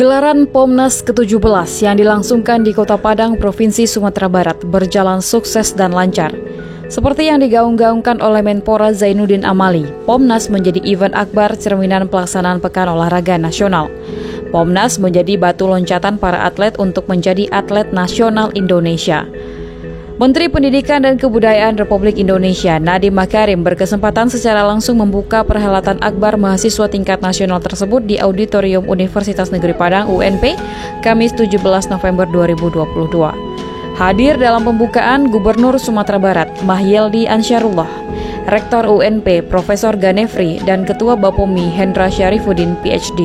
Gelaran POMNAS ke-17 yang dilangsungkan di Kota Padang, Provinsi Sumatera Barat berjalan sukses dan lancar. Seperti yang digaung-gaungkan oleh Menpora Zainuddin Amali, POMNAS menjadi event akbar cerminan pelaksanaan Pekan Olahraga Nasional. POMNAS menjadi batu loncatan para atlet untuk menjadi atlet nasional Indonesia. Menteri Pendidikan dan Kebudayaan Republik Indonesia Nadiem Makarim berkesempatan secara langsung membuka perhelatan akbar mahasiswa tingkat nasional tersebut di Auditorium Universitas Negeri Padang UNP, Kamis 17 November 2022. Hadir dalam pembukaan Gubernur Sumatera Barat Mahyeldi Ansyarullah, Rektor UNP Profesor Ganefri, dan Ketua Bapomi Hendra Syarifuddin PhD.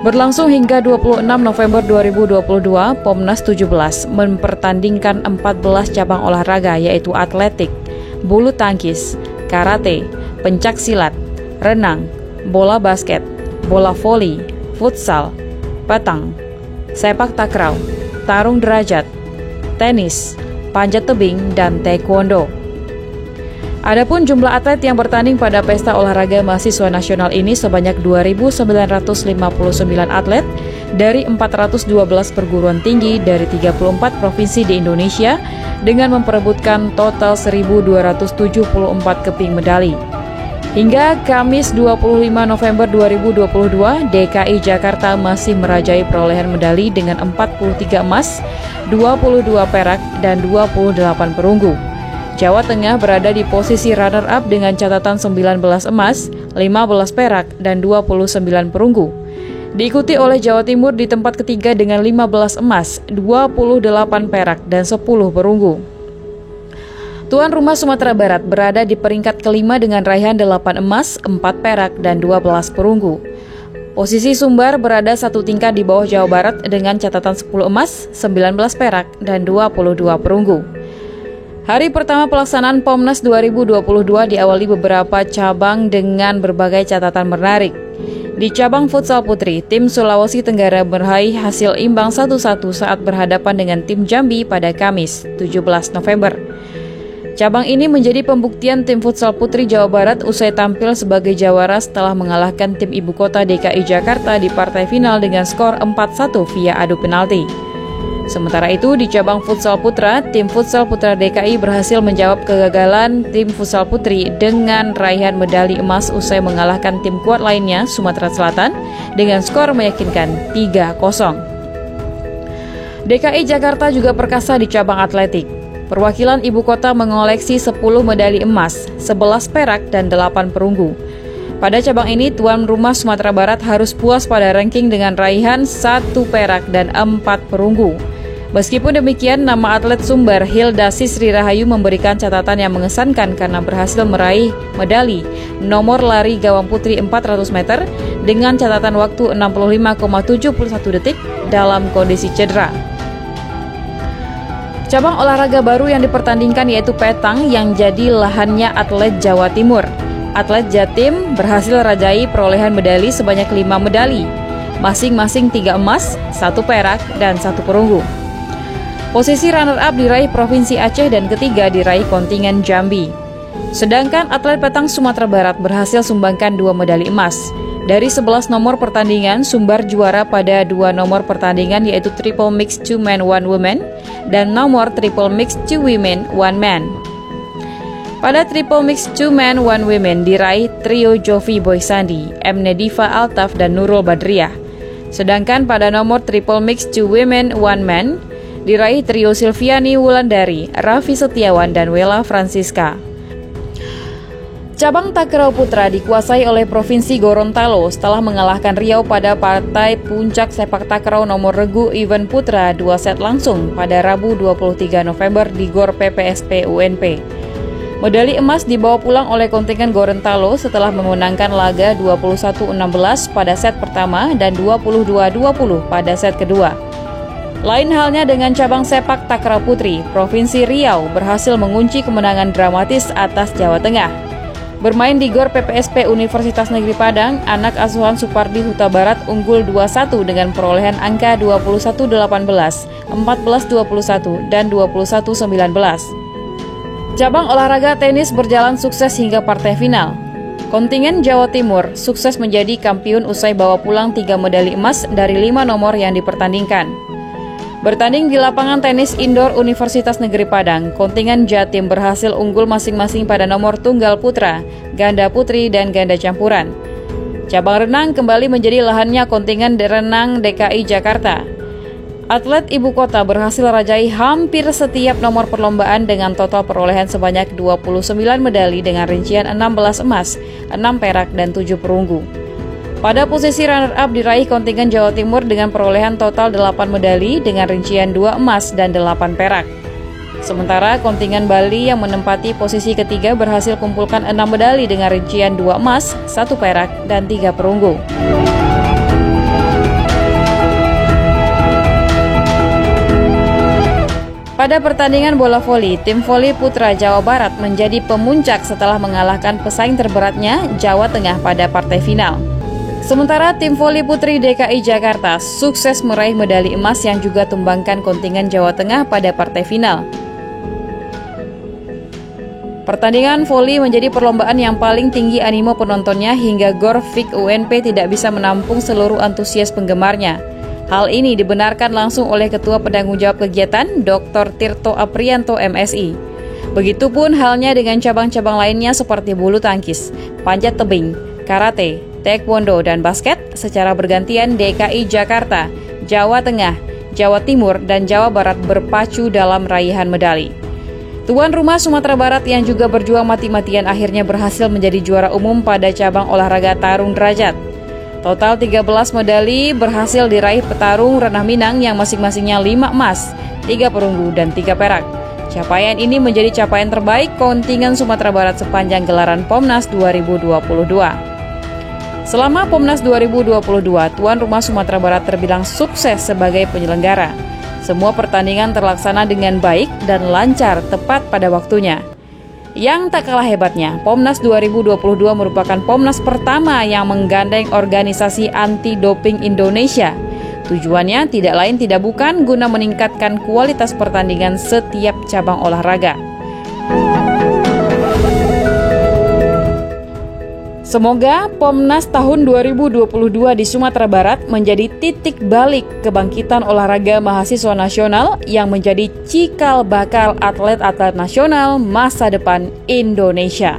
Berlangsung hingga 26 November 2022, POMNAS 17 mempertandingkan 14 cabang olahraga yaitu atletik, bulu tangkis, karate, pencak silat, renang, bola basket, bola voli, futsal, petang, sepak takraw, tarung derajat, tenis, panjat tebing, dan taekwondo. Adapun jumlah atlet yang bertanding pada Pesta Olahraga Mahasiswa Nasional ini sebanyak 2.959 atlet dari 412 perguruan tinggi dari 34 provinsi di Indonesia dengan memperebutkan total 1.274 keping medali. Hingga Kamis 25 November 2022, DKI Jakarta masih merajai perolehan medali dengan 43 emas, 22 perak, dan 28 perunggu. Jawa Tengah berada di posisi runner-up dengan catatan 19 emas, 15 perak, dan 29 perunggu. Diikuti oleh Jawa Timur di tempat ketiga dengan 15 emas, 28 perak, dan 10 perunggu. Tuan rumah Sumatera Barat berada di peringkat kelima dengan raihan 8 emas, 4 perak, dan 12 perunggu. Posisi Sumbar berada satu tingkat di bawah Jawa Barat dengan catatan 10 emas, 19 perak, dan 22 perunggu. Hari pertama pelaksanaan POMNAS 2022 diawali beberapa cabang dengan berbagai catatan menarik. Di cabang futsal putri, tim Sulawesi Tenggara meraih hasil imbang 1-1 saat berhadapan dengan tim Jambi pada Kamis 17 November. Cabang ini menjadi pembuktian tim futsal putri Jawa Barat usai tampil sebagai jawara setelah mengalahkan tim ibu kota DKI Jakarta di partai final dengan skor 4-1 via adu penalti. Sementara itu, di cabang futsal putra, tim futsal putra DKI berhasil menjawab kegagalan tim futsal putri dengan raihan medali emas usai mengalahkan tim kuat lainnya, Sumatera Selatan, dengan skor meyakinkan 3-0. DKI Jakarta juga perkasa di cabang atletik. Perwakilan ibu kota mengoleksi 10 medali emas, 11 perak, dan 8 perunggu. Pada cabang ini, tuan rumah Sumatera Barat harus puas pada ranking dengan raihan 1 perak dan 4 perunggu. Meskipun demikian, nama atlet Sumbar Hilda Sisri Rahayu memberikan catatan yang mengesankan karena berhasil meraih medali nomor lari gawang putri 400 meter dengan catatan waktu 65,71 detik dalam kondisi cedera. Cabang olahraga baru yang dipertandingkan yaitu petang yang jadi lahannya atlet Jawa Timur. Atlet Jatim berhasil rajai perolehan medali sebanyak 5 medali, masing-masing 3 emas, 1 perak, dan 1 perunggu. Posisi runner-up diraih Provinsi Aceh dan ketiga diraih kontingen Jambi. Sedangkan atlet petang Sumatera Barat berhasil sumbangkan 2 medali emas. Dari 11 nomor pertandingan, Sumbar juara pada 2 nomor pertandingan yaitu Triple Mix 2 Men 1 Woman dan nomor Triple Mix 2 Women 1 Man. Pada Triple Mix 2 Men 1 Women diraih trio Jovi Boy Sandi, M. Nedifa Altaf, dan Nurul Badriah. Sedangkan pada nomor Triple Mix 2 Women 1 Man diraih trio Silviani Wulandari, Raffi Setiawan, dan Wela Francisca. Cabang takraw putra dikuasai oleh Provinsi Gorontalo setelah mengalahkan Riau pada partai puncak sepak takraw nomor regu event putra 2 set langsung pada Rabu 23 November di GOR PPSP UNP. Medali emas dibawa pulang oleh kontingen Gorontalo setelah memenangkan laga 21-16 pada set pertama dan 22-20 pada set kedua. Lain halnya dengan cabang sepak takraw putri, Provinsi Riau berhasil mengunci kemenangan dramatis atas Jawa Tengah. Bermain di GOR PPSP Universitas Negeri Padang, anak asuhan Supardi Huta Barat unggul 2-1 dengan perolehan angka 21-18, 14-21, dan 21-19. Cabang olahraga tenis berjalan sukses hingga partai final. Kontingen Jawa Timur sukses menjadi kampiun usai bawa pulang 3 medali emas dari 5 nomor yang dipertandingkan. Bertanding di lapangan tenis indoor Universitas Negeri Padang, kontingen Jatim berhasil unggul masing-masing pada nomor tunggal putra, ganda putri, dan ganda campuran. Cabang renang kembali menjadi lahannya kontingen renang DKI Jakarta. Atlet ibu kota berhasil rajai hampir setiap nomor perlombaan dengan total perolehan sebanyak 29 medali dengan rincian 16 emas, 6 perak, dan 7 perunggu. Pada posisi runner-up diraih kontingen Jawa Timur dengan perolehan total 8 medali dengan rincian 2 emas dan 8 perak. Sementara kontingen Bali yang menempati posisi ketiga berhasil kumpulkan 6 medali dengan rincian 2 emas, 1 perak, dan 3 perunggu. Pada pertandingan bola voli, tim voli putra Jawa Barat menjadi pemuncak setelah mengalahkan pesaing terberatnya Jawa Tengah pada partai final. Sementara tim voli putri DKI Jakarta sukses meraih medali emas yang juga tumbangkan kontingen Jawa Tengah pada partai final. Pertandingan voli menjadi perlombaan yang paling tinggi animo penontonnya hingga GOR FIK UNP tidak bisa menampung seluruh antusias penggemarnya. Hal ini dibenarkan langsung oleh Ketua Penanggung Jawab Kegiatan, Dr. Tirto Aprianto MSI. Begitupun halnya dengan cabang-cabang lainnya seperti bulu tangkis, panjat tebing, karate, taekwondo, dan basket secara bergantian DKI Jakarta, Jawa Tengah, Jawa Timur, dan Jawa Barat berpacu dalam raihan medali. Tuan rumah Sumatera Barat yang juga berjuang mati-matian akhirnya berhasil menjadi juara umum pada cabang olahraga tarung derajat. Total 13 medali berhasil diraih petarung Renah Minang yang masing-masingnya 5 emas, 3 perunggu, dan 3 perak. Capaian ini menjadi capaian terbaik kontingen Sumatera Barat sepanjang gelaran Pomnas 2022. Selama Pomnas 2022, tuan rumah Sumatera Barat terbilang sukses sebagai penyelenggara. Semua pertandingan terlaksana dengan baik dan lancar tepat pada waktunya. Yang tak kalah hebatnya, Pomnas 2022 merupakan Pomnas pertama yang menggandeng organisasi anti-doping Indonesia. Tujuannya tidak lain tidak bukan guna meningkatkan kualitas pertandingan setiap cabang olahraga. Semoga Pomnas tahun 2022 di Sumatera Barat menjadi titik balik kebangkitan olahraga mahasiswa nasional yang menjadi cikal bakal atlet-atlet nasional masa depan Indonesia.